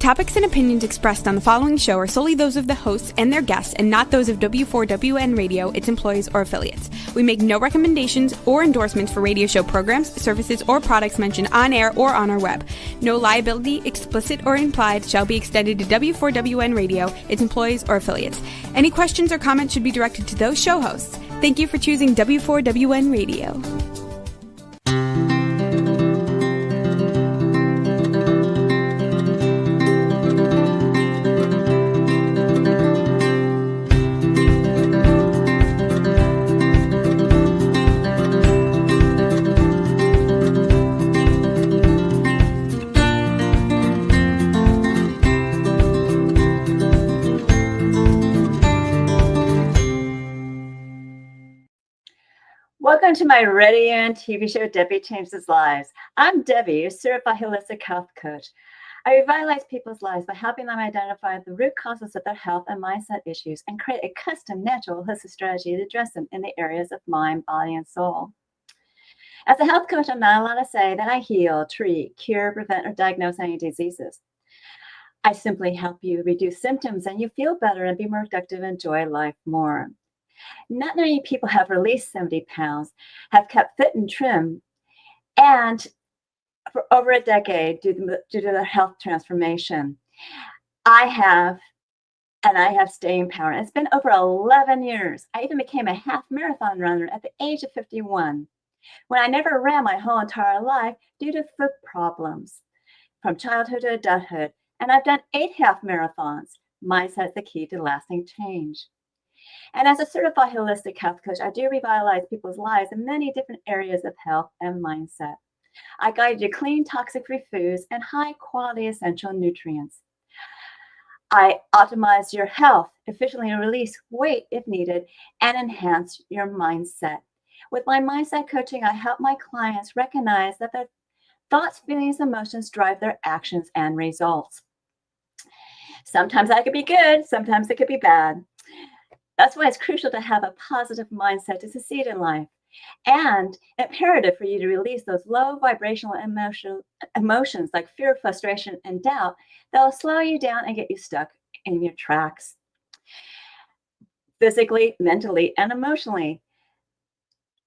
topics and opinions expressed on the following show are solely those of the hosts and their guests and not those of W4WN Radio, its employees, or affiliates. We make no recommendations or endorsements for radio show programs, services, or products mentioned on air or on our web. No liability, explicit or implied, shall be extended to W4WN Radio, its employees, or affiliates. Any questions or comments should be directed to those show hosts. Thank you for choosing W4WN Radio. Welcome to my radio and TV show, Debi Changes Lives. I'm Debi, a certified holistic health coach. I revitalize people's lives by helping them identify the root causes of their health and mindset issues and create a custom, natural, holistic strategy to address them in the areas of mind, body, and soul. As a health coach, I'm not allowed to say that I heal, treat, cure, prevent, or diagnose any diseases. I simply help you reduce symptoms and you feel better and be more productive and enjoy life more. Not many people have released 70 pounds, have kept fit and trim, and for over a decade due to their health transformation. I have staying power. It's been over 11 years. I even became a half marathon runner at the age of 51, when I never ran my whole entire life due to foot problems, from childhood to adulthood. And I've done 8 half marathons. Mindset's the key to lasting change. And as a certified holistic health coach, I do revitalize people's lives in many different areas of health and mindset. I guide you to clean, toxic-free foods and high-quality essential nutrients. I optimize your health, efficiently release weight if needed, and enhance your mindset. With my mindset coaching, I help my clients recognize that their thoughts, feelings, emotions drive their actions and results. Sometimes that could be good, sometimes it could be bad. That's why it's crucial to have a positive mindset to succeed in life, and imperative for you to release those low vibrational emotions like fear, frustration, and doubt that will slow you down and get you stuck in your tracks, physically, mentally, and emotionally.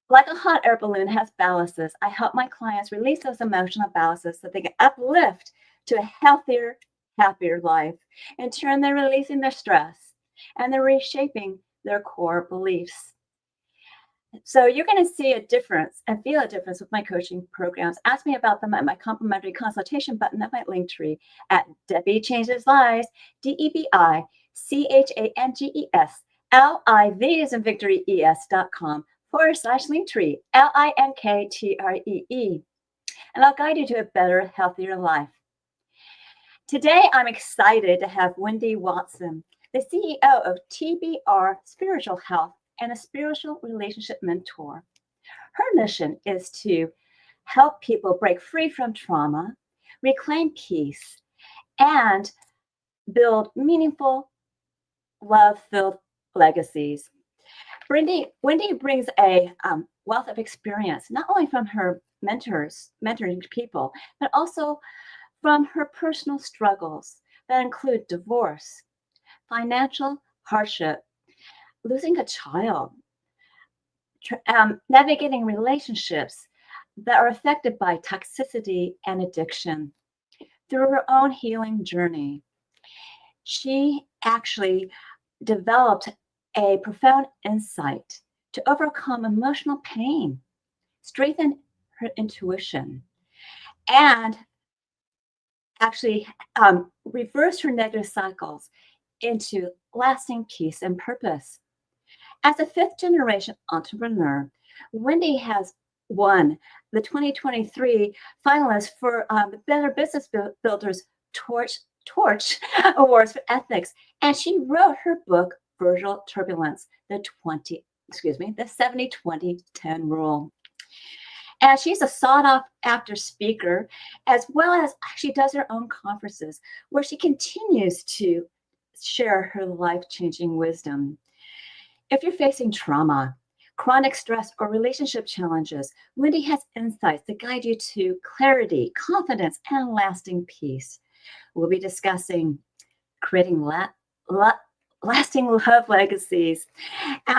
Like a hot air balloon has ballasts, I help my clients release those emotional ballasts so they can uplift to a healthier, happier life. In turn, they're releasing their stress and they're reshaping their core beliefs. So you're going to see a difference and feel a difference with my coaching programs. Ask me about them at my complimentary consultation button at my link tree at Debi Changes Lives, DebiChangesLives, as in Victory, ES.com/link tree, LINKTREE. And I'll guide you to a better, healthier life. Today, I'm excited to have Wendy Watson, the CEO of TBR Spiritual Health and a spiritual relationship mentor. Her mission is to help people break free from trauma, reclaim peace, and build meaningful, love-filled legacies. Wendy brings a wealth of experience, not only from her mentoring people, but also from her personal struggles that include divorce, financial hardship, losing a child, navigating relationships that are affected by toxicity and addiction. Through her own healing journey, she actually developed a profound insight to overcome emotional pain, strengthen her intuition, and actually reverse her negative cycles into lasting peace and purpose. As a fifth-generation entrepreneur, Wendy has won the 2023 finalist for the Better Business Builders Torch Awards for Ethics, and she wrote her book, Virtual Turbulence, the 70-20-10 rule. And she's a sought-after speaker, as well as she does her own conferences where she continues to share her life-changing wisdom. If you're facing trauma, chronic stress, or relationship challenges, Wendy has insights that guide you to clarity, confidence, and lasting peace. We'll be discussing creating lasting love legacies.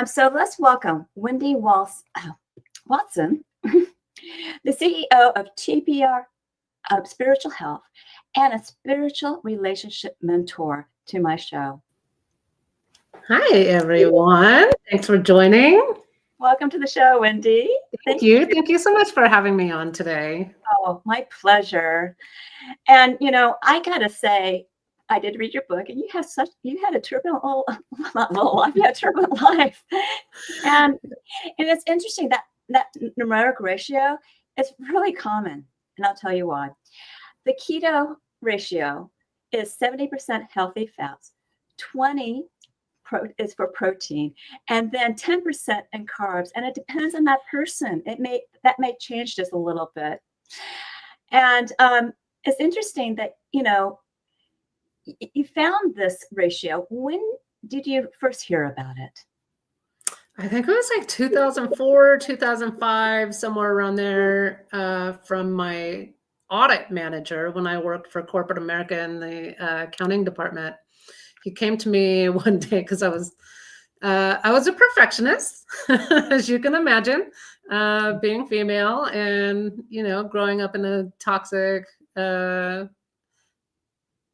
So let's welcome Wendy Watson, the CEO of TPR Spiritual Health and a spiritual relationship mentor, to my show. Hi, everyone. Thanks for joining. Welcome to the show, Wendy. Thank you. Thank you so much for having me on today. Oh, my pleasure. And, I got to say, I did read your book, and you had a turbulent life. You had a turbulent life. And it's interesting that numeric ratio is really common. And I'll tell you why. The keto ratio is 70% healthy fats, 20 is for protein, and then 10% in carbs. And it depends on that person. That may change just a little bit. And it's interesting that, you found this ratio. When did you first hear about it? I think it was like 2004, 2005, somewhere around there, from my audit manager when I worked for corporate America in the accounting department. He came to me one day because I was a perfectionist, as you can imagine, being female and, growing up in a toxic,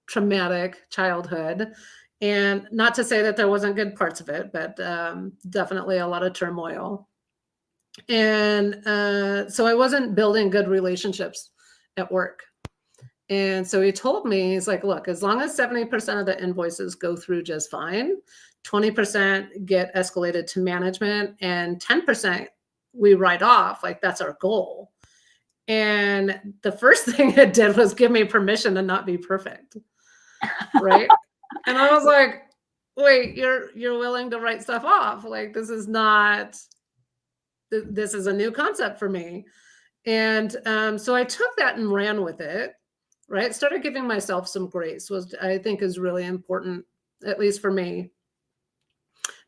traumatic childhood. And not to say that there wasn't good parts of it, but definitely a lot of turmoil. And so I wasn't building good relationships at work. And so he told me, he's like, look, as long as 70% of the invoices go through just fine, 20% get escalated to management, and 10% we write off, like that's our goal. And the first thing it did was give me permission to not be perfect. Right. And I was like, wait, you're willing to write stuff off? Like, this is a new concept for me. And so I took that and ran with it, right? Started giving myself some grace, was I think is really important, at least for me.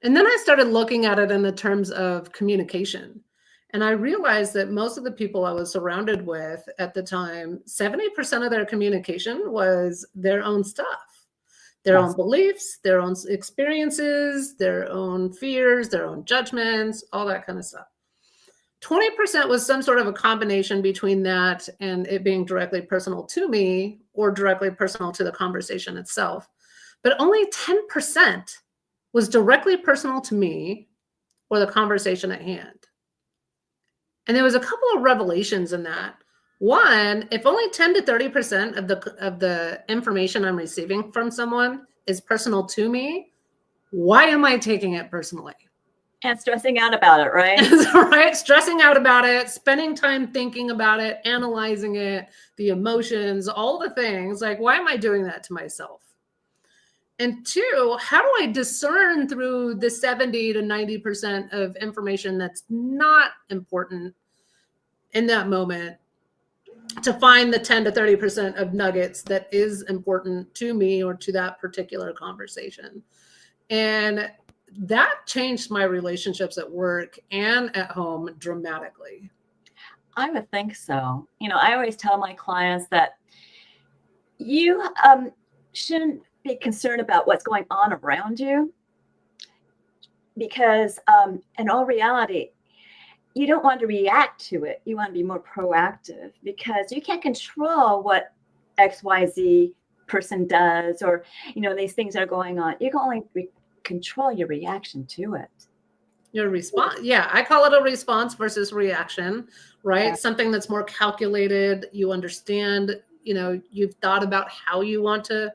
And then I started looking at it in the terms of communication. And I realized that most of the people I was surrounded with at the time, 70% of their communication was their own stuff, their own beliefs, their own experiences, their own fears, their own judgments, all that kind of stuff. 20% was some sort of a combination between that and it being directly personal to me or directly personal to the conversation itself. But only 10% was directly personal to me or the conversation at hand. And there was a couple of revelations in that. One, if only 10 to 30% of the information I'm receiving from someone is personal to me, why am I taking it personally? And stressing out about it, right? Right? Stressing out about it, spending time thinking about it, analyzing it, the emotions, all the things. Like, why am I doing that to myself? And two, how do I discern through the 70 to 90% of information that's not important in that moment to find the 10 to 30% of nuggets that is important to me or to that particular conversation? And that changed my relationships at work and at home dramatically. I would think so. I always tell my clients that you shouldn't be concerned about what's going on around you, because in all reality, you don't want to react to it. You want to be more proactive, because you can't control what XYZ person does, or these things are going on. You can only control your reaction to it. Your response. Yeah, I call it a response versus reaction, right? Yeah. Something that's more calculated. You understand, you've thought about how you want to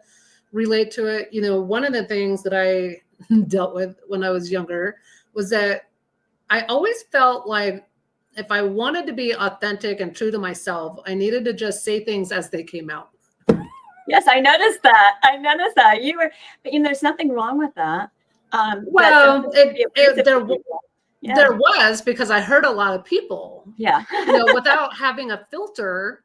relate to it. One of the things that I dealt with when I was younger was that I always felt like if I wanted to be authentic and true to myself, I needed to just say things as they came out. Yes, I noticed that. There's nothing wrong with that. Well, there was, because I heard a lot of people, without having a filter,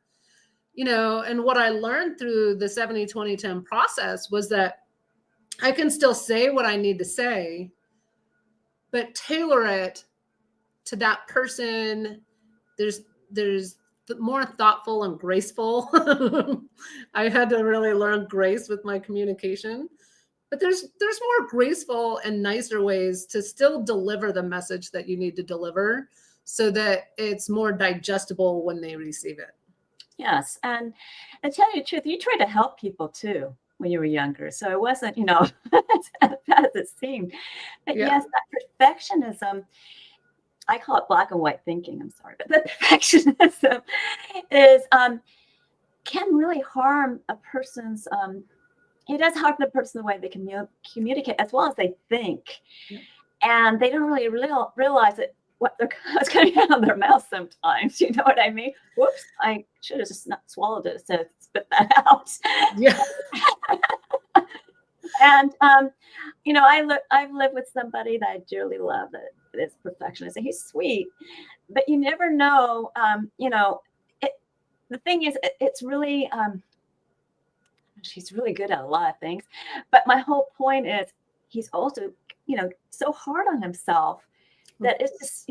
and what I learned through the 70-20-10 process was that I can still say what I need to say, but tailor it to that person. There's more thoughtful and graceful I had to really learn grace with my communication. But there's more graceful and nicer ways to still deliver the message that you need to deliver so that it's more digestible when they receive it. Yes. And to tell you the truth, you tried to help people too when you were younger. So it wasn't, as bad as it seemed. But Yeah. yes, that perfectionism, I call it black and white thinking. I'm sorry, but the perfectionism is can really harm a person's it does harm the person the way they communicate as well as they think. Yeah. And they don't really realize it, what's coming out of their mouth sometimes. You know what I mean? Whoops, I should have just not swallowed it, so spit that out. Yeah. And, I've lived with somebody that I dearly love that is perfectionist, and he's sweet, but you never know, the thing is, it's really, she's really good at a lot of things. But my whole point is he's also, so hard on himself that it's just,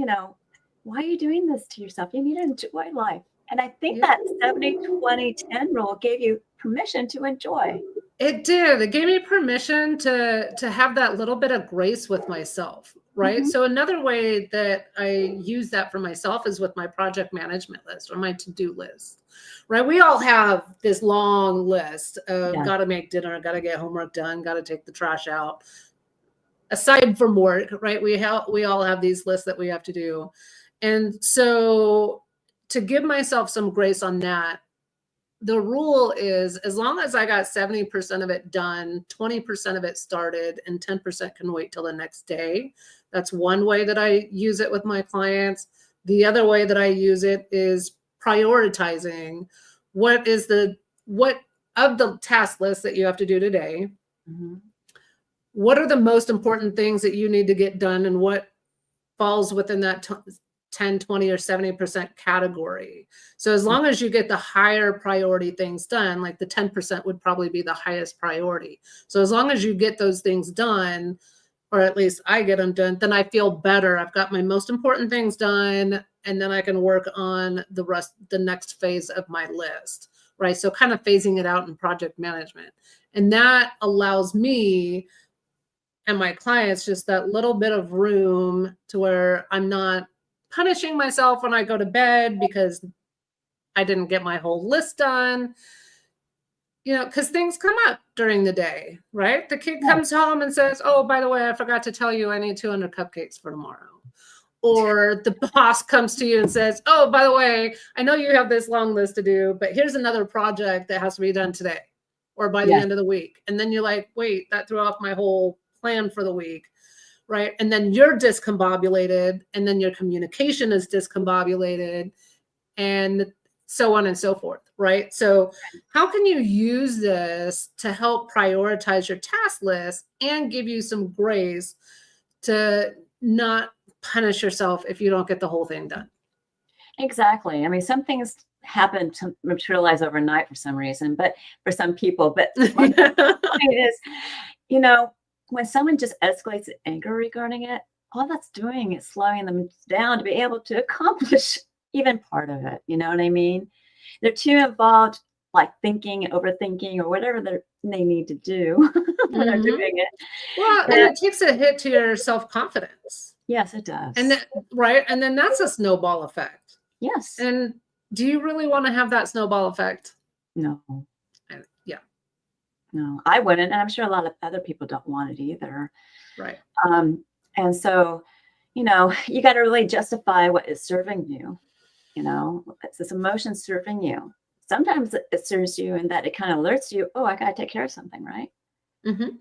why are you doing this to yourself? You need to enjoy life. And I think that 70-20-10 rule gave you permission to enjoy. It did. It gave me permission to have that little bit of grace with myself, right? Mm-hmm. So another way that I use that for myself is with my project management list or my to-do list, right? We all have this long list of got to make dinner, got to get homework done, got to take the trash out. Aside from work, right? We all have these lists that we have to do. And so to give myself some grace on that, the rule is as long as I got 70% of it done, 20% of it started, and 10% can wait till the next day. That's one way that I use it with my clients. The other way that I use it is prioritizing what of the task list that you have to do today. Mm-hmm. What are the most important things that you need to get done, and what falls within that 10, 20, or 70% category. So as long as you get the higher priority things done, like the 10% would probably be the highest priority. So as long as you get those things done, or at least I get them done, then I feel better. I've got my most important things done, and then I can work on the next phase of my list, right? So kind of phasing it out in project management. And that allows me and my clients just that little bit of room to where I'm not punishing myself when I go to bed because I didn't get my whole list done, because things come up during the day, right? The kid comes home and says, oh, by the way, I forgot to tell you I need 200 cupcakes for tomorrow. Or the boss comes to you and says, oh, by the way, I know you have this long list to do, but here's another project that has to be done today or by the end of the week. And then you're like, wait, that threw off my whole plan for the week. Right. And then you're discombobulated, and then your communication is discombobulated, and so on and so forth. Right. So how can you use this to help prioritize your task list and give you some grace to not punish yourself if you don't get the whole thing done? Exactly. I mean, some things happen to materialize overnight for some reason, but for some people, but the point is, when someone just escalates anger regarding it, all that's doing is slowing them down to be able to accomplish even part of it. You know what I mean? They're too involved, like thinking, overthinking, or whatever they need to do when they're doing it. Well, and it takes a hit to your self-confidence. Yes, it does. And right. And then that's a snowball effect. Yes. And do you really want to have that snowball effect? No. Yeah. No, I wouldn't. And I'm sure a lot of other people don't want it either. Right. And so, you got to really justify what is serving you. It's this emotion serving you. Sometimes it serves you in that it kind of alerts you, oh, I got to take care of something, right? Mm-hmm.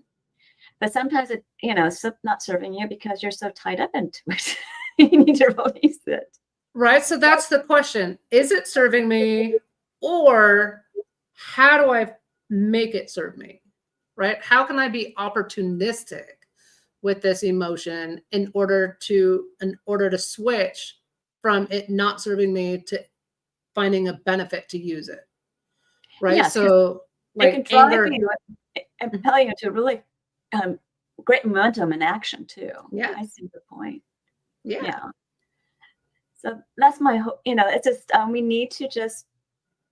But sometimes it's not serving you because you're so tied up into it. You need to release it. Right. So that's the question. Is it serving me, or how do I make it serve me? Right. How can I be opportunistic with this emotion in order to switch from it not serving me to finding a benefit to use it? Right. Yes, so it can drive you and propel you to really great momentum and action too. Yeah. I see the point. Yeah. So that's my hope. It's just we need to just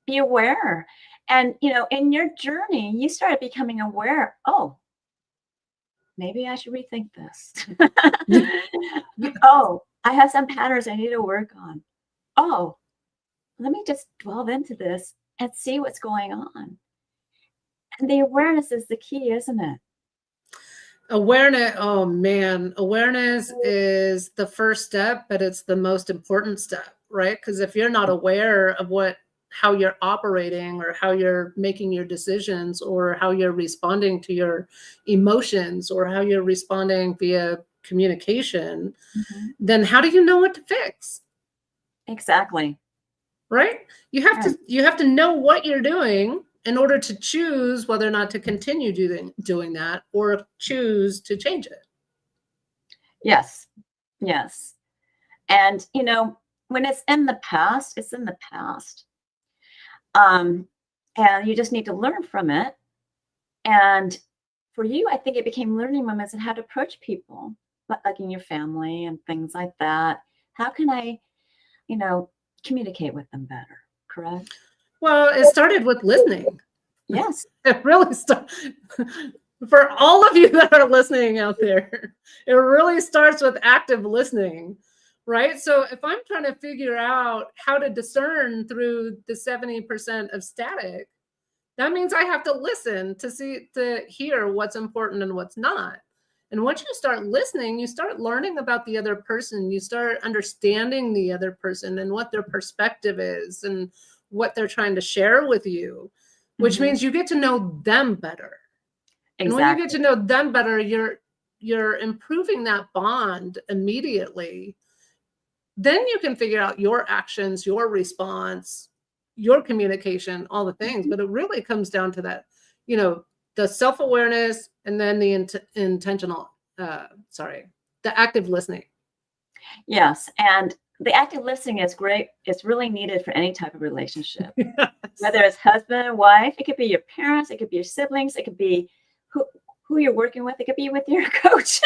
be aware And, in your journey, you started becoming aware, oh, maybe I should rethink this. Oh, I have some patterns I need to work on. Oh, let me just delve into this and see what's going on. And the awareness is the key, isn't it? Awareness, oh man, awareness is the first step, but it's the most important step, right? Because if you're not aware of how you're operating or how you're making your decisions or how you're responding to your emotions or how you're responding via communication, then how do you know what to fix? Exactly. Right? You have to know what you're doing in order to choose whether or not to continue doing that or choose to change it. Yes. Yes. And, when it's in the past, it's in the past. And you just need to learn from it. And for you, I think it became learning moments and how to approach people, like in your family and things like that. How can I, communicate with them better? Correct? Well, it started with listening. Yes. It really started. For all of you that are listening out there, it really starts with active listening, right? So if I'm trying to figure out how to discern through the 70% of static, that means I have to listen to hear what's important and what's not. And once you start listening, you start learning about the other person. You start understanding the other person and what their perspective is and what they're trying to share with you, which means you get to know them better. Exactly. And when you get to know them better, you're improving that bond immediately. Then you can figure out your actions, your response, your communication, all the things. But it really comes down to that, the self-awareness and then the the active listening. Yes. And the active listening is great. It's really needed for any type of relationship, yes. Whether it's husband and wife, it could be your parents, it could be your siblings, it could be who you're working with, it could be with your coach.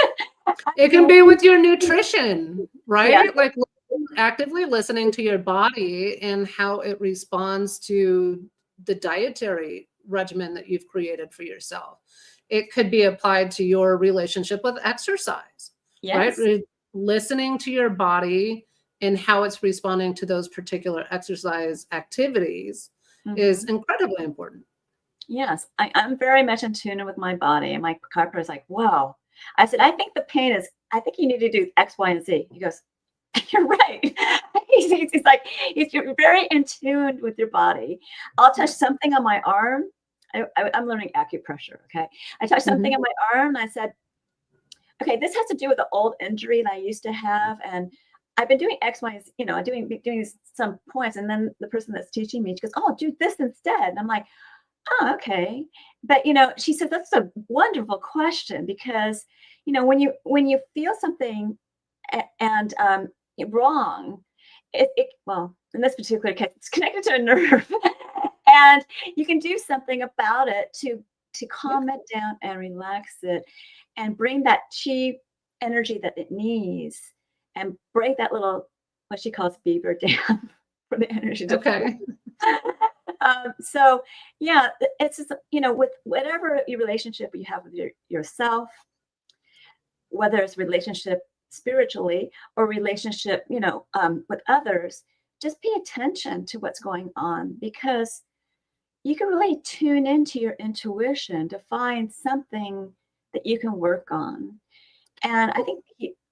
It can be with your nutrition, right? Yeah. Like actively listening to your body and how it responds to the dietary regimen that you've created for yourself. It could be applied to your relationship with exercise, yes. Right? Listening to your body and how it's responding to those particular exercise activities is incredibly important. Yes, I'm very much in tune with my body. And my chiropractor is like, wow. I said, I think you need to do X, Y, and Z. He goes, you're right. He's like, you're very in tune with your body. I'll touch something on my arm. I'm learning acupressure, okay? I touched something on my arm and I said, okay, this has to do with the old injury that I used to have. And I've been doing X, Y, doing some points. And then the person that's teaching me, she goes, oh, do this instead. And I'm like, oh, okay. But, she said, that's a wonderful question because, when you feel something and wrong, well, in this particular case, it's connected to a nerve and you can do something about it to calm it down and relax it and bring that chi energy that it needs and break that little, what she calls beaver dam for the energy to flow. So yeah, it's just, with whatever your relationship you have with yourself, whether it's relationship spiritually or relationship, with others, just pay attention to what's going on because you can really tune into your intuition to find something that you can work on. And I think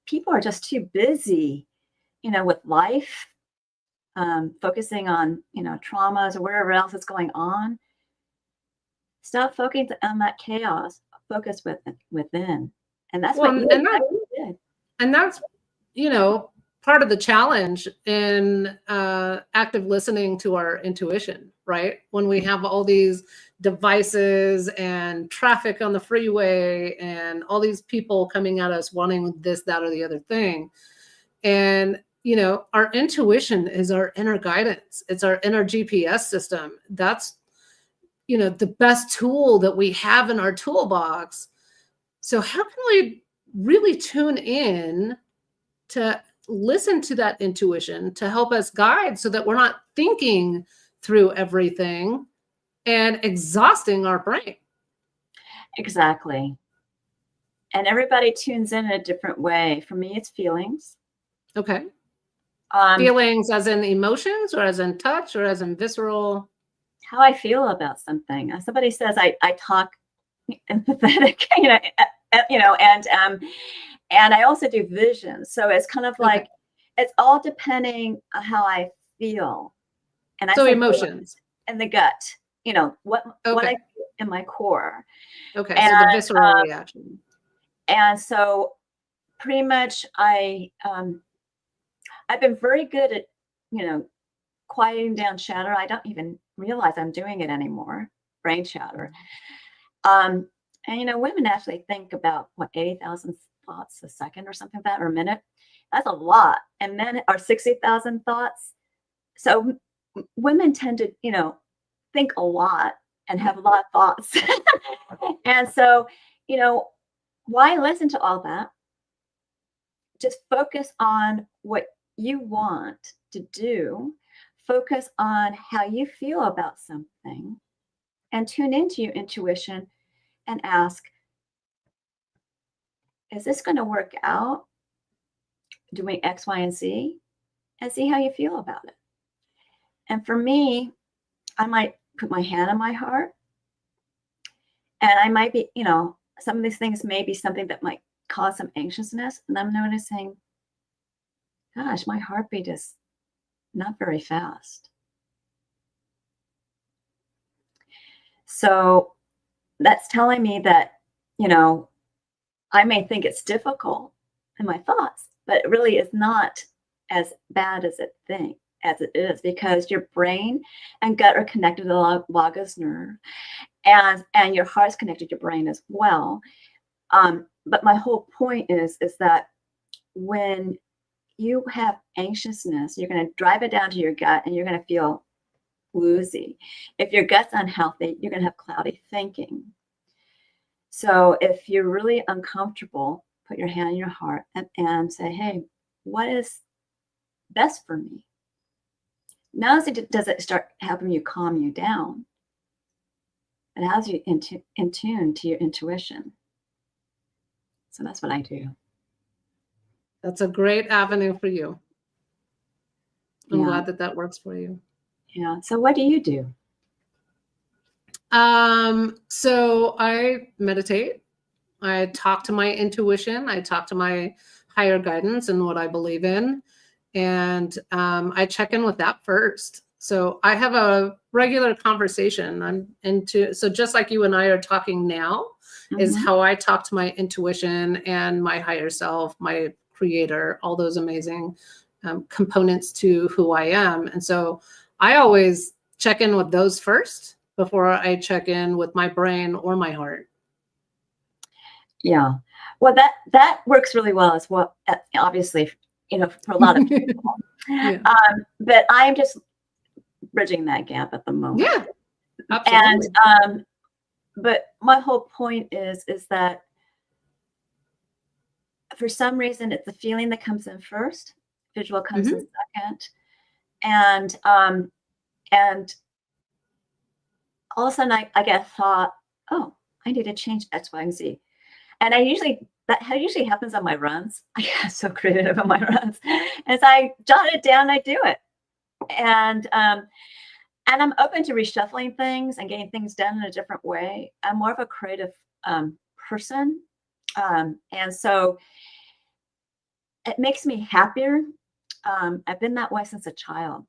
people are just too busy, with life, focusing on, traumas or wherever else is going on. Stop focusing on that chaos. Focus within, and that's what you did. And that's, part of the challenge in active listening to our intuition, right? When we have all these devices and traffic on the freeway and all these people coming at us wanting this, that, or the other thing, and our intuition is our inner guidance. It's our inner GPS system. That's, the best tool that we have in our toolbox. So how can we really tune in to listen to that intuition to help us guide so that we're not thinking through everything, and exhausting our brain. Exactly. And everybody tunes in a different way. For me, it's feelings. Okay. Um, Feelings as in emotions, or as in touch, or as in visceral? how I feel about something. Somebody says I talk empathetic, and I also do vision. So it's kind of like, it's all depending on how I feel. And I So say emotions in the gut, what I feel in my core. Okay. And, So the visceral reaction. And so pretty much I've been very good at, quieting down chatter. I don't even realize I'm doing it anymore. Brain chatter. And women actually think about 80,000 thoughts a second or something like that, or a minute. That's a lot. And men are 60,000 thoughts. So women tend to, think a lot and have a lot of thoughts. And so, why listen to all that? Just focus on what you want to do. Focus on how you feel about something, and tune into your intuition and ask, is this going to work out doing X, Y, and Z? And see how you feel about it. And for me, I might put my hand on my heart, and I might be, some of these things may be something that might cause some anxiousness. And I'm noticing, gosh, my heartbeat is not very fast. So that's telling me that, I may think it's difficult in my thoughts, but it really is not as bad as it is, because your brain and gut are connected to the vagus nerve, and your heart's connected to your brain as well. But my whole point is that when you have anxiousness, you're going to drive it down to your gut, and you're going to feel woozy. If your gut's unhealthy, you're going to have cloudy thinking. So if you're really uncomfortable, put your hand on your heart and say, hey, what is best for me? Now, does it start helping you calm you down? It has you in tune to your intuition. So that's what I do. That's a great avenue for you. I'm glad that works for you. Yeah. So what do you do? So I meditate. I talk to my intuition. I talk to my higher guidance and what I believe in. And I check in with that first. So I have a regular conversation. So just like you and I are talking now, is how I talk to my intuition and my higher self, my creator, all those amazing components to who I am. And so I always check in with those first before I check in with my brain or my heart. Yeah. Well, that works really well as well, obviously, for a lot of people. Yeah. But I'm just bridging that gap at the moment. Yeah, absolutely. And but my whole point is that for some reason it's the feeling that comes in first, visual comes in second, and all of a sudden I get a thought, oh, I need to change X, Y, and Z. And that usually happens on my runs. I get so creative on my runs. As I jot it down, I do it. And I'm open to reshuffling things and getting things done in a different way. I'm more of a creative person. And so it makes me happier. I've been that way since a child.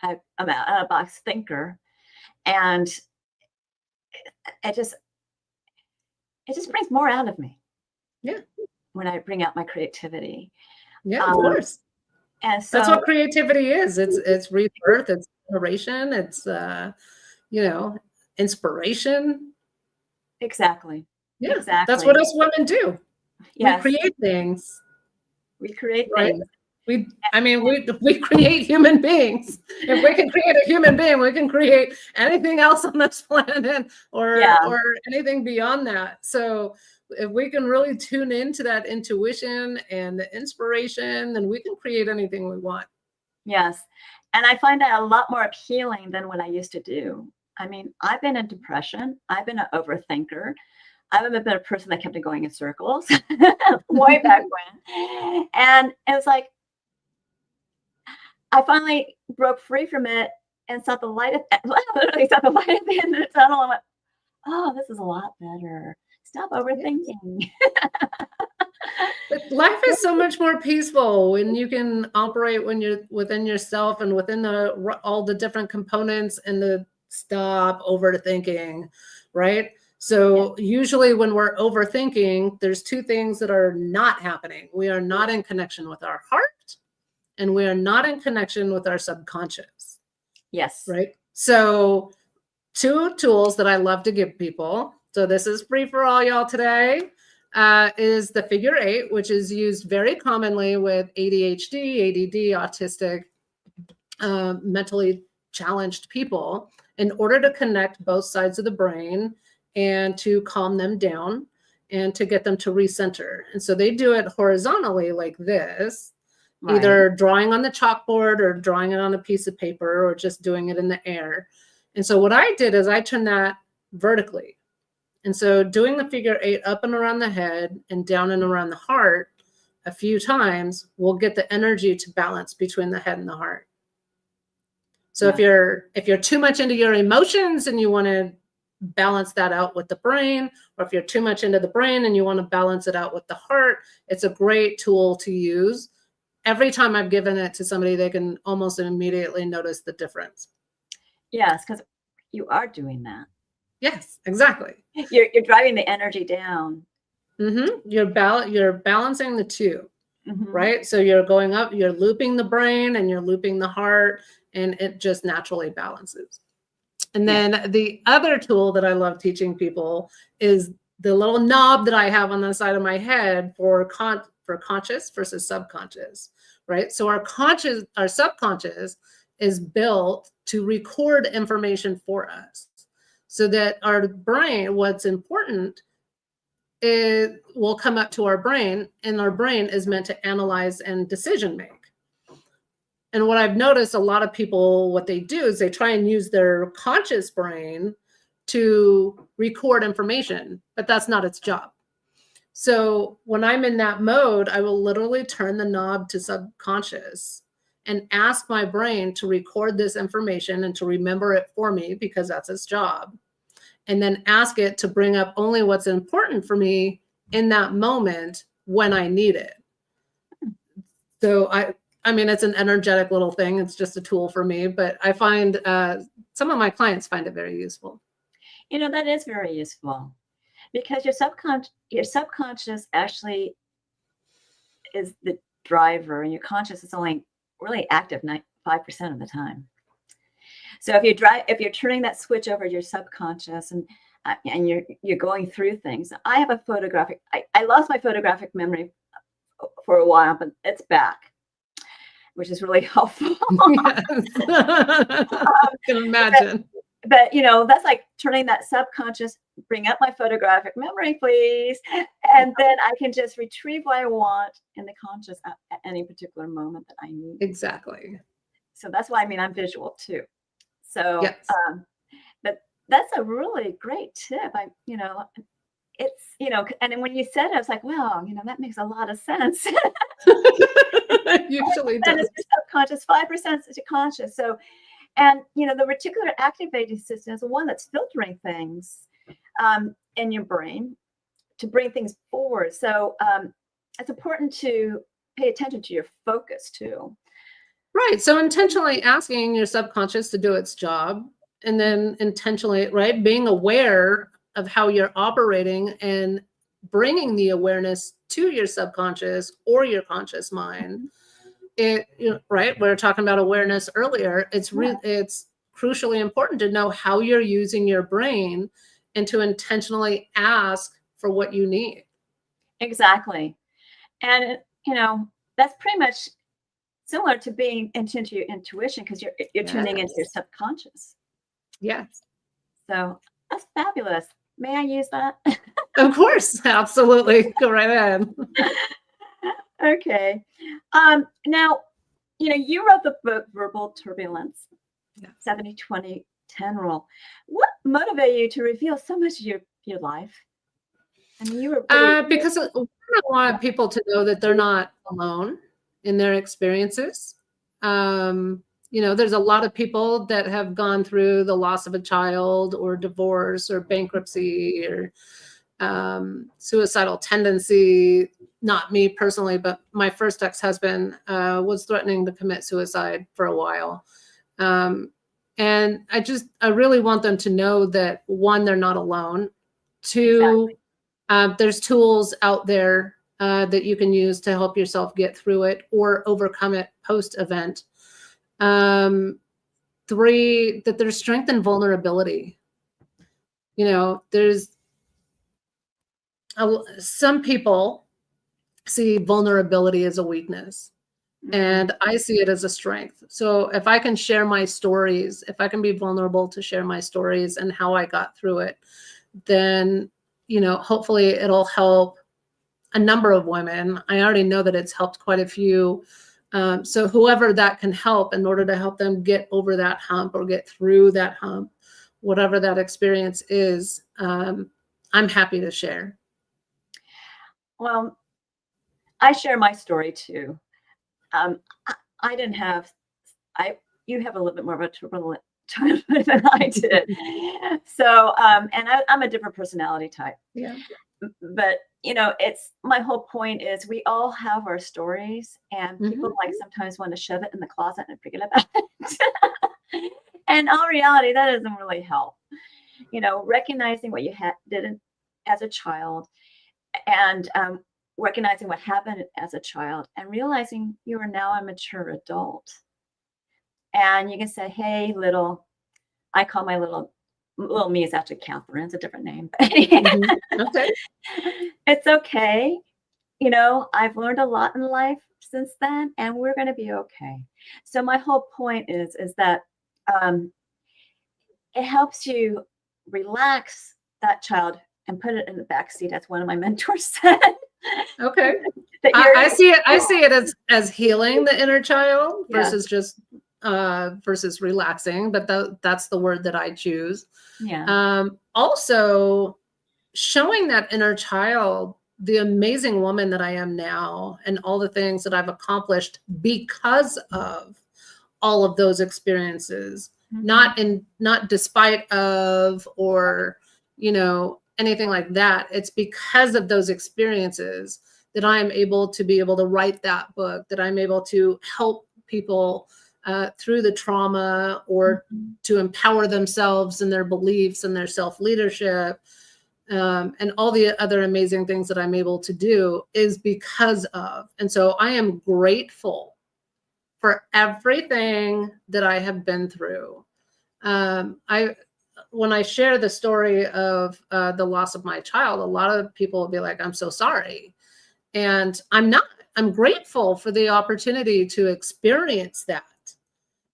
I'm an out-of-box thinker. And it just brings more out of me. Yeah. When I bring out my creativity. Yeah, of course. And so that's what creativity is. It's rebirth, it's generation, it's inspiration. Exactly. Yeah. Exactly. That's what us women do. Yes. We create things. We create right? things. We create human beings. If we can create a human being, we can create anything else on this planet or anything beyond that. So if we can really tune into that intuition and the inspiration, then we can create anything we want. Yes. And I find that a lot more appealing than what I used to do. I mean, I've been in depression. I've been an overthinker. I've been a person that kept on going in circles way back when. And it was like, I finally broke free from it and saw the light literally saw the light at the end of the tunnel and went, oh, this is a lot better. Stop overthinking. But life is so much more peaceful when you can operate when you're within yourself and within all the different components and the stop overthinking, right? So usually when we're overthinking, there's two things that are not happening. We are not in connection with our heart, and we are not in connection with our subconscious. Yes. Right. So two tools that I love to give people. So this is free for all y'all today. Is the figure 8, which is used very commonly with ADHD, ADD, autistic, mentally challenged people in order to connect both sides of the brain and to calm them down and to get them to recenter. And so they do it horizontally like this, right. Either drawing on the chalkboard or drawing it on a piece of paper or just doing it in the air. And so what I did is I turned that vertically. And so doing the figure 8 up and around the head and down and around the heart a few times will get the energy to balance between the head and the heart. So if you're too much into your emotions and you want to balance that out with the brain, or if you're too much into the brain and you want to balance it out with the heart, it's a great tool to use. Every time I've given it to somebody, they can almost immediately notice the difference. Yes, because you are doing that. Yes, exactly. You're driving the energy down. Mm-hmm. You're balancing the two, right? So you're going up, you're looping the brain and you're looping the heart, and it just naturally balances. And then the other tool that I love teaching people is the little knob that I have on the side of my head for conscious versus subconscious, right? So our subconscious is built to record information for us, so that our brain, what's important, it will come up to our brain, and our brain is meant to analyze and decision make. And what I've noticed, a lot of people, what they do is they try and use their conscious brain to record information, but that's not its job. So when I'm in that mode, I will literally turn the knob to subconscious and ask my brain to record this information and to remember it for me, because that's its job. And then ask it to bring up only what's important for me in that moment when I need it. So I mean, it's an energetic little thing. It's just a tool for me, but I find some of my clients find it very useful. You know, that is very useful, because your subconscious actually is the driver, and your conscious is only really active 5% of the time. So if you're turning that switch over to your subconscious and you're going through things. I have a photographic. I lost my photographic memory for a while, but it's back, which is really helpful. Yes. I can imagine. But you know, that's like turning that subconscious, bring up my photographic memory, please. And then I can just retrieve what I want in the conscious at any particular moment that I need. Exactly. So that's why, I mean, I'm visual too. So, yes. But that's a really great tip. It's, and then when you said it, I was like, well, that makes a lot of sense. Usually does. It's your subconscious, 5% is your conscious. So, and the reticular activating system is the one that's filtering things in your brain to bring things forward. So it's important to pay attention to your focus too. Right. So intentionally asking your subconscious to do its job, and then intentionally, right, being aware of how you're operating and bringing the awareness to your subconscious or your conscious mind. Right, we were talking about awareness earlier. It's crucially important to know how you're using your brain and to intentionally ask for what you need. Exactly. And that's pretty much similar to being into your intuition, because you're tuning into your subconscious. Yes. So that's fabulous. May I use that? Of course. Absolutely. Go right ahead. Okay. Now, you wrote the book Verbal Turbulence, 70-20 10 rule. What motivated you to reveal so much of your life? I mean, you were because I want people to know that they're not alone in their experiences. There's a lot of people that have gone through the loss of a child or divorce or bankruptcy or suicidal tendency. Not me personally, but my first ex-husband was threatening to commit suicide for a while. And I really want them to know that, one, they're not alone. Two, there's tools out there that you can use to help yourself get through it or overcome it post-event. 3, that there's strength and vulnerability. There's some people see vulnerability as a weakness, and I see it as a strength. So if I can share my stories, if I can be vulnerable to share my stories and how I got through it, then, hopefully it'll help a number of women. I already know that it's helped quite a few. So whoever that can help in order to help them get over that hump or get through that hump, whatever that experience is, I'm happy to share. Well, I share my story too. I didn't have, you have a little bit more of a turbulent childhood than I did. So, and I'm a different personality type. Yeah. But, it's, my whole point is we all have our stories, and people sometimes want to shove it in the closet and forget about it. And in all reality, that doesn't really help. Recognizing what you did as a child, and recognizing what happened as a child, and realizing you are now a mature adult. And you can say, hey, I call my little me is actually Catherine. It's a different name. Okay. It's okay. I've learned a lot in life since then, and we're going to be okay. So my whole point is that it helps you relax that child and put it in the back seat, as one of my mentors said. Okay. I see it as healing the inner child versus just versus relaxing, but that's the word that I choose. Yeah. Also showing that inner child the amazing woman that I am now and all the things that I've accomplished because of all of those experiences, not despite of, or, anything like that. It's because of those experiences that I am able to write that book, that I'm able to help people through the trauma, or to empower themselves and their beliefs and their self-leadership, and all the other amazing things that I'm able to do is because of. And so I am grateful for everything that I have been through. When I share the story of the loss of my child, a lot of people will be like, I'm so sorry. And I'm not. I'm grateful for the opportunity to experience that,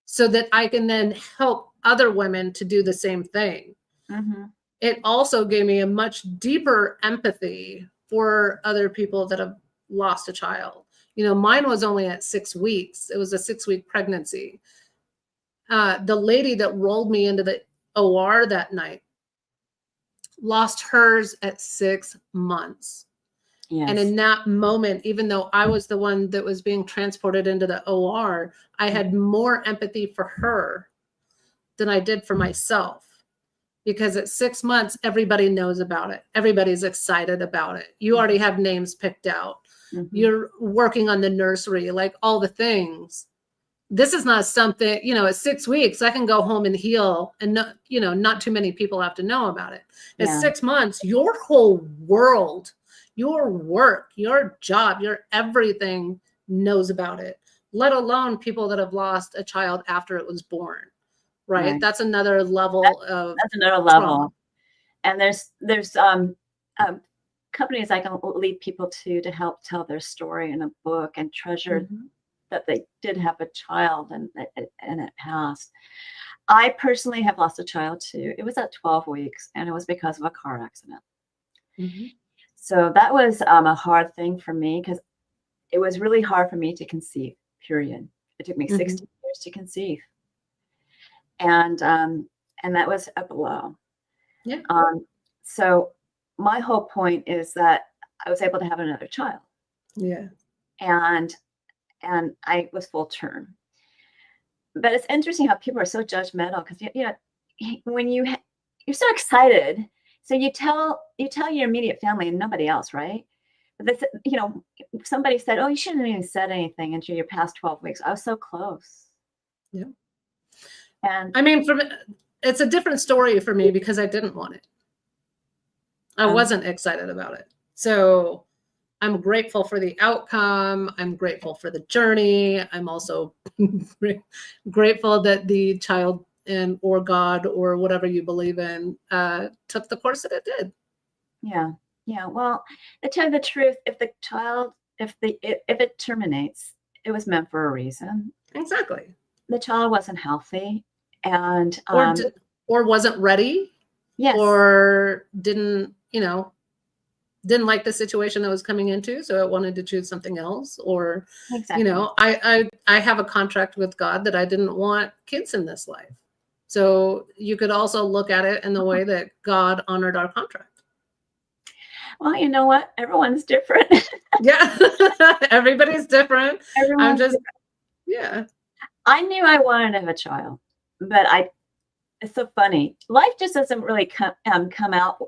so that I can then help other women to do the same thing. It also gave me a much deeper empathy for other people that have lost a child. Mine was only at 6 weeks. It was a 6-week pregnancy. The lady that rolled me into the OR that night lost hers at 6 months. Yes. And in that moment, even though I was the one that was being transported into the OR, I had more empathy for her than I did for myself. Because at 6 months, everybody knows about it. Everybody's excited about it. You already have names picked out. You're working on the nursery, like all the things. This is not something, at 6 weeks, I can go home and heal, and not too many people have to know about it. At 6 months, your whole world, your work, your job, your everything knows about it, let alone people that have lost a child after it was born. Right. That's another level that's another level. Trauma. And there's companies I can lead people to help tell their story in a book, and treasure that they did have a child and it passed. I personally have lost a child too. It was at 12 weeks, and it was because of a car accident. So that was a hard thing for me, because it was really hard for me to conceive, period. It took me 16 years to conceive. And And that was a blow. Yeah. So my whole point is that I was able to have another child. Yeah. And I was full term. But it's interesting how people are so judgmental because when you're so excited, so you tell your immediate family and nobody else, right? But somebody said, "Oh, you shouldn't have even said anything until your past 12 weeks." I was so close. Yeah. And I mean, it's a different story for me because I didn't want it. I wasn't excited about it. So I'm grateful for the outcome. I'm grateful for the journey. I'm also grateful that the child or God or whatever you believe in took the course that it did. Yeah. Well, to tell you the truth, if it terminates, it was meant for a reason. Exactly. The child wasn't healthy, and or wasn't ready. Yes. Or didn't like the situation it was coming into, so it wanted to choose something else. Or exactly. I have a contract with God that I didn't want kids in this life. So you could also look at it in the way that God honored our contract. Well, you know what? Everyone's different. Yeah. Everybody's different. Different. Yeah. I knew I wanted to have a child, but it's so funny. Life just doesn't really come out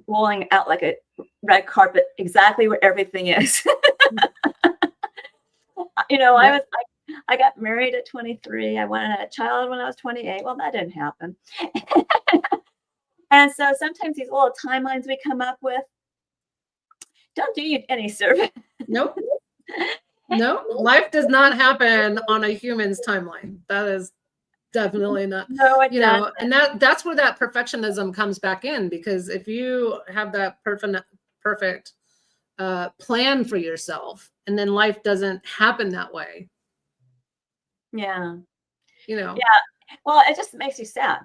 rolling out like a red carpet exactly where everything is. Yeah. I got married at 23. I wanted a child when I was 28. Well, that didn't happen. And so sometimes these little timelines we come up with don't do you any service. Nope. No, life does not happen on a human's timeline. That is definitely not. No, it doesn't. And that's where that perfectionism comes back in, because if you have that perfect plan for yourself and then life doesn't happen that way. Yeah. Yeah. Well, it just makes you sad.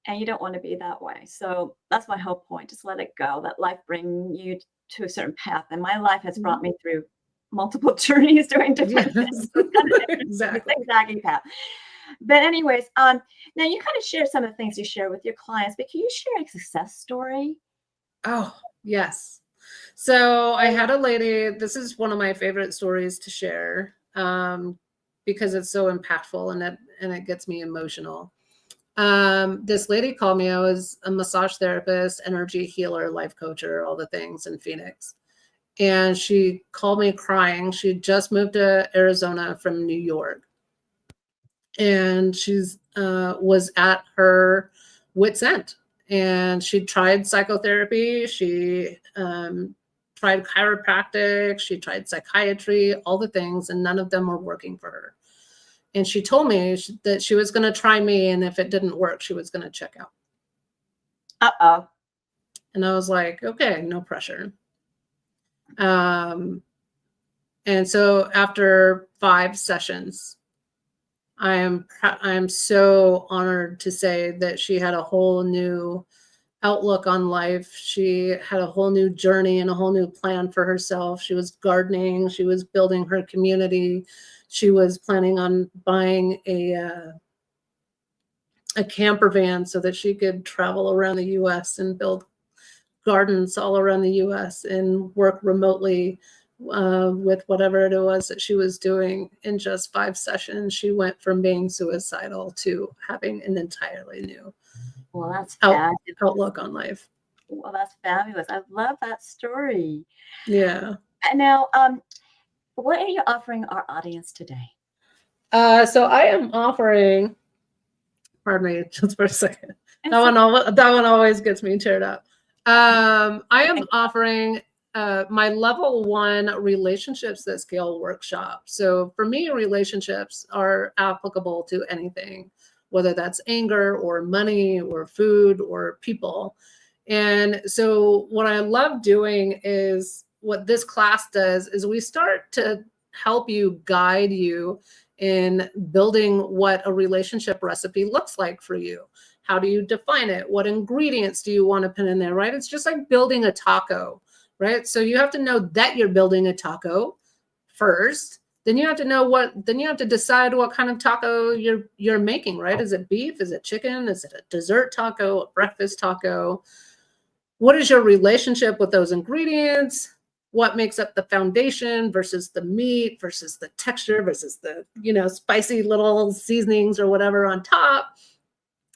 And you don't want to be that way. So that's my whole point. Just let it go. Let life bring you to a certain path. And my life has brought me through multiple journeys during different things. Exactly. Zigzaggy path. But anyways, now you kind of share some of the things you share with your clients, but can you share a success story? Oh, yes. So I had a lady, this is one of my favorite stories to share because it's so impactful and it gets me emotional. This lady called me. I was a massage therapist, energy healer, life coacher, all the things in Phoenix. And she called me crying. She had just moved to Arizona from New York. And she's was at her wit's end. And she tried psychotherapy. She tried chiropractic. She tried psychiatry, all the things, and none of them were working for her. And she told me that she was going to try me, and if it didn't work, she was going to check out. Uh-oh. And I was like, okay, no pressure. And so after 5 sessions, I am so honored to say that she had a whole new outlook on life. She had a whole new journey and a whole new plan for herself. She was gardening. She was building her community. She was planning on buying a camper van so that she could travel around the U.S. and build gardens all around the U.S. and work remotely with whatever it was that she was doing. In just 5 sessions, she went from being suicidal to having an entirely new outlook on life. Well, that's fabulous. I love that story. Yeah. Now, what are you offering our audience today? So I am offering, pardon me, just for a second. That one always gets me teared up. I am offering my level 1 relationships that scale workshop. So for me, relationships are applicable to anything, whether that's anger or money or food or people. And so what I love doing is what this class does is we start to help you, guide you in building what a relationship recipe looks like for you. How do you define it? What ingredients do you want to put in there, right? It's just like building a taco, right? So you have to know that you're building a taco first, then you have to decide what kind of taco you're making, right? Is it beef? Is it chicken? Is it a dessert taco, a breakfast taco? What is your relationship with those ingredients? What makes up the foundation versus the meat versus the texture versus the, spicy little seasonings or whatever on top?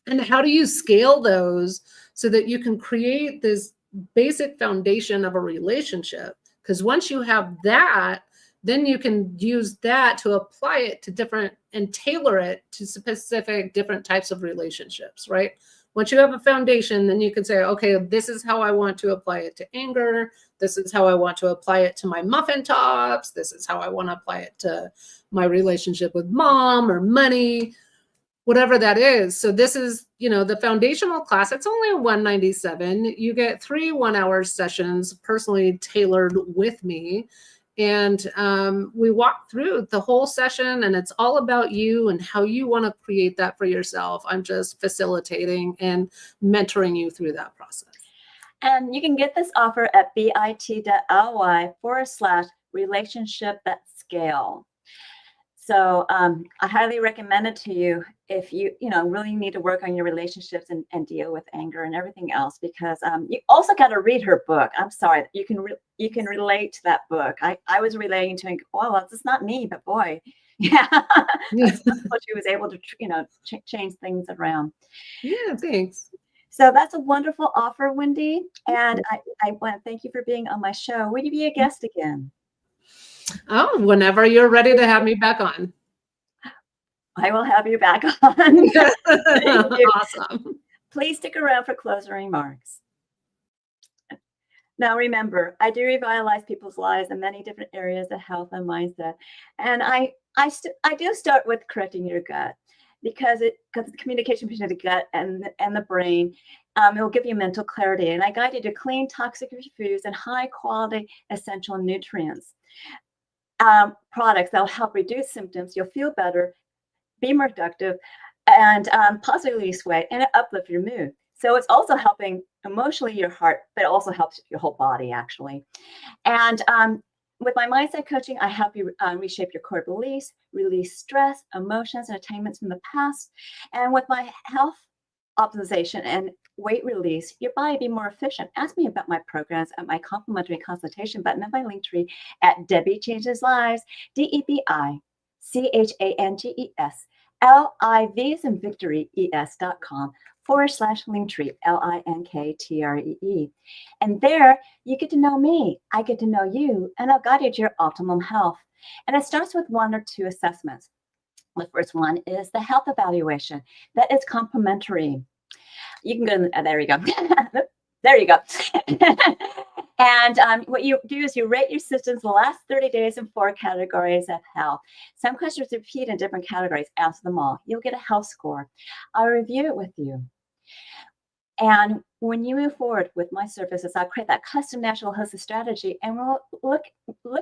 And how do you scale those so that you can create this basic foundation of a relationship? Because once you have that, then you can use that to apply it to different and tailor it to specific different types of relationships, right? Once you have a foundation, then you can say, okay, this is how I want to apply it to anger. This is how I want to apply it to my muffin tops. This is how I want to apply it to my relationship with mom or money, whatever that is. So this is, the foundational class. It's only $197. You get 3 1-hour sessions personally tailored with me. And we walk through the whole session, and it's all about you and how you want to create that for yourself. I'm just facilitating and mentoring you through that process. And you can get this offer at bit.ly/relationship that scale. So I highly recommend it to you if you really need to work on your relationships and deal with anger and everything else, because you also got to read her book. I'm sorry, you can relate to that book. I was relating to it. Well, it's not me, but boy, yeah, that's what she was able to change things around. Yeah, thanks. So that's a wonderful offer, Wendy, and I want to thank you for being on my show. Will you be a guest again? Oh, whenever you're ready to have me back on. I will have you back on. Thank you. Awesome. Please stick around for closing remarks. Now, remember, I do revitalize people's lives in many different areas of health and mindset. And I do start with correcting your gut, because the communication between the gut and the brain, it will give you mental clarity. And I guide you to clean, toxic-free foods and high-quality essential nutrients. Products that will help reduce symptoms. You'll feel better, be more productive, and positively sweat, and uplift your mood. So it's also helping emotionally your heart, but it also helps your whole body, actually. And with my mindset coaching, I help you reshape your core beliefs, release stress, emotions, and attainments from the past. And with my health optimization and weight release, your body be more efficient. Ask me about my programs at my complimentary consultation button in my link tree at Debi Changes Lives, DebiChangesLives as in victory es.com/linktree, LINKTREE. And there you get to know me, I get to know you, and I'll guide you to your optimum health. And it starts with 1 or 2 assessments. The first one is the health evaluation. That is complimentary. You can go, there you go. There you go. And what you do is you rate your systems the last 30 days in 4 categories of health. Some questions repeat in different categories. Answer them all. You'll get a health score. I'll review it with you. And when you move forward with my services, I'll create that custom natural holistic strategy, and we'll look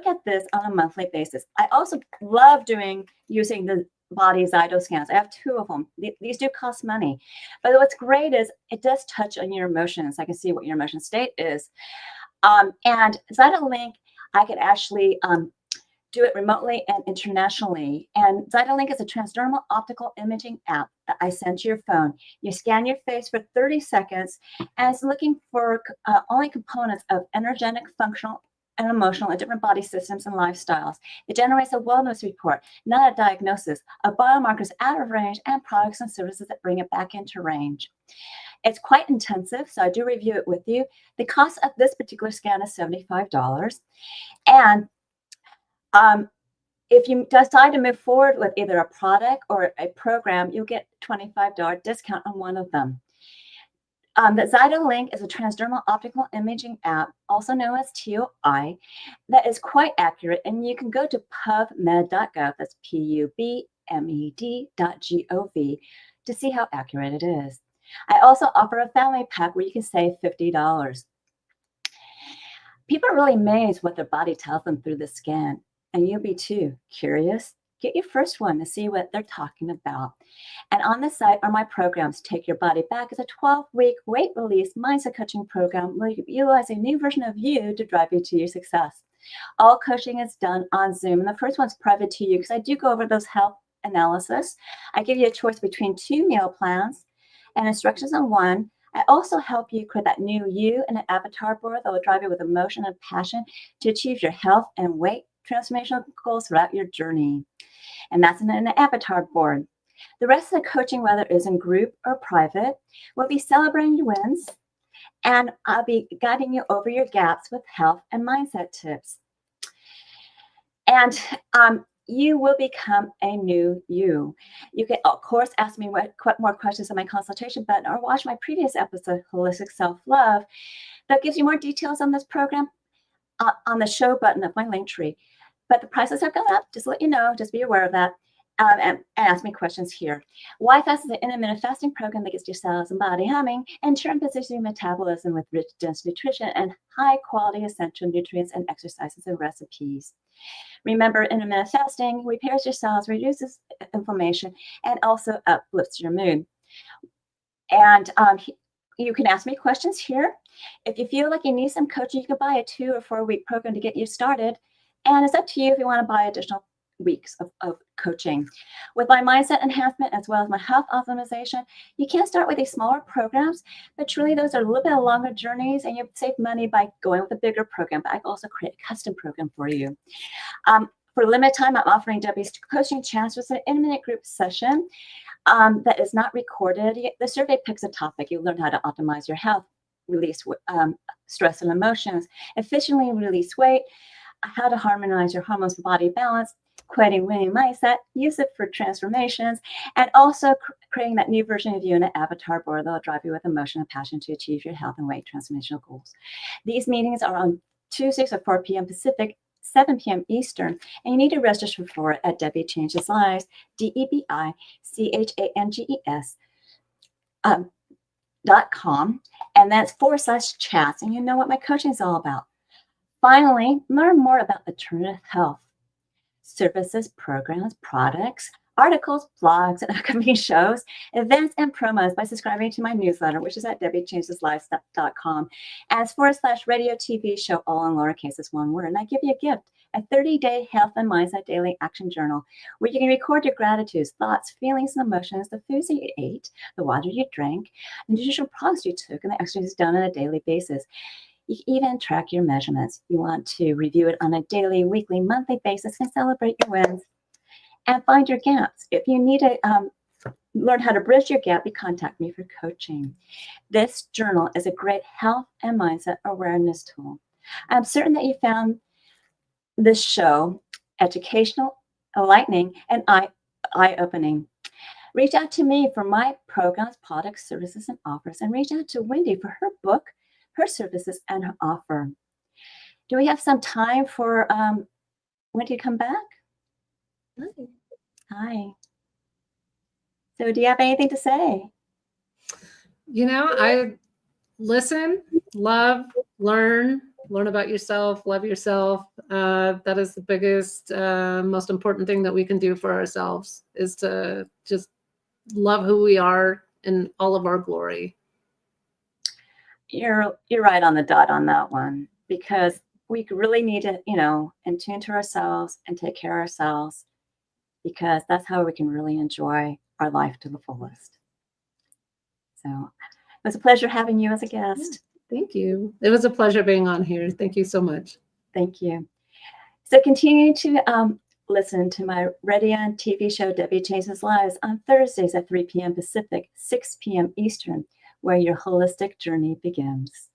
at this on a monthly basis. I also love using the body Zyto scans. I have 2 of them. These do cost money, but what's great is it does touch on your emotions. I can see what your emotion state is. And Zyto Link, I can actually do it remotely and internationally. And Zyto Link is a transdermal optical imaging app that I send to your phone. You scan your face for 30 seconds, and it's looking for only components of energetic, functional, and emotional in different body systems and lifestyles. It generates a wellness report, not a diagnosis, of biomarkers out of range and products and services that bring it back into range. It's quite intensive, so I do review it with you. The cost of this particular scan is $75. And if you decide to move forward with either a product or a program, you'll get a $25 discount on one of them. The Zyto Link is a transdermal optical imaging app, also known as TOI, that is quite accurate, and you can go to pubmed.gov, that's PUBMED.gov, to see how accurate it is. I also offer a family pack where you can save $50. People are really amazed what their body tells them through the scan, and you'll be too. Curious? Get your first one to see what they're talking about. And on the site are my programs. Take Your Body Back is a 12-week weight release mindset coaching program where you utilize a new version of you to drive you to your success. All coaching is done on Zoom. And the first one's private to you because I do go over those health analysis. I give you a choice between 2 meal plans and instructions on one. I also help you create that new you and an avatar board that will drive you with emotion and passion to achieve your health and weight transformational goals throughout your journey. And that's in an avatar board. The rest of the coaching, whether it is in group or private, will be celebrating your wins, and I'll be guiding you over your gaps with health and mindset tips. And you will become a new you. You can, of course, ask me what more questions in my consultation button or watch my previous episode, Holistic Self-Love, that gives you more details on this program on the show button of my link tree. But the prices have gone up, just to let you know, just be aware of that. And ask me questions here. Why Fast is an intermittent fasting program that gets your cells and body humming and turn positions your metabolism with rich, dense nutrition and high quality essential nutrients and exercises and recipes. Remember, intermittent fasting repairs your cells, reduces inflammation, and also uplifts your mood. And you can ask me questions here. If you feel like you need some coaching, you can buy a 2 or 4 week program to get you started. And it's up to you if you want to buy additional weeks of coaching. With my mindset enhancement as well as my health optimization, you can start with these smaller programs, but truly those are a little bit of longer journeys and you save money by going with a bigger program. But I can also create a custom program for you. For a limited time, I'm offering Debi's coaching chance with an intimate group session that is not recorded. The survey picks a topic. You learn how to optimize your health, release stress and emotions, efficiently release weight, how to harmonize your hormones and body balance, creating winning mindset, use it for transformations, and also creating that new version of you in an avatar board that will drive you with emotion and passion to achieve your health and weight transformational goals. These meetings are on Tuesdays at 4 p.m. Pacific, 7 p.m. Eastern, and you need to register for it at Debi Changes Lives, DebiChangesLives.com, and that's /chats, and you know what my coaching is all about. Finally, learn more about alternative health services, programs, products, articles, blogs, and upcoming shows, events, and promos by subscribing to my newsletter, which is at DebiChangesLives.com. As /radio TV show, all in lowercase is one word. And I give you a gift, a 30-day health and mindset daily action journal, where you can record your gratitudes, thoughts, feelings, and emotions, the foods that you ate, the water you drank, the nutritional products you took, and the exercises done on a daily basis. You can even track your measurements. You want to review it on a daily, weekly, monthly basis and celebrate your wins and find your gaps. If you need to learn how to bridge your gap, you contact me for coaching. This journal is a great health and mindset awareness tool. I'm certain that you found this show educational, enlightening, and eye-opening. Reach out to me for my programs, products, services, and offers, and reach out to Wendy for her book, her services, and her offer. Do we have some time for Wendy to come back? Hi. So do you have anything to say? You know, I listen, love, learn about yourself, love yourself. That is the biggest, most important thing that we can do for ourselves, is to just love who we are in all of our glory. You're right on the dot on that one, because we really need to, attune to ourselves and take care of ourselves, because that's how we can really enjoy our life to the fullest. So it was a pleasure having you as a guest. Thank you. It was a pleasure being on here. Thank you so much. Thank you. So continue to listen to my radio and TV show, Debi Changes Lives, on Thursdays at 3 p.m. Pacific, 6 p.m. Eastern, where your holistic journey begins.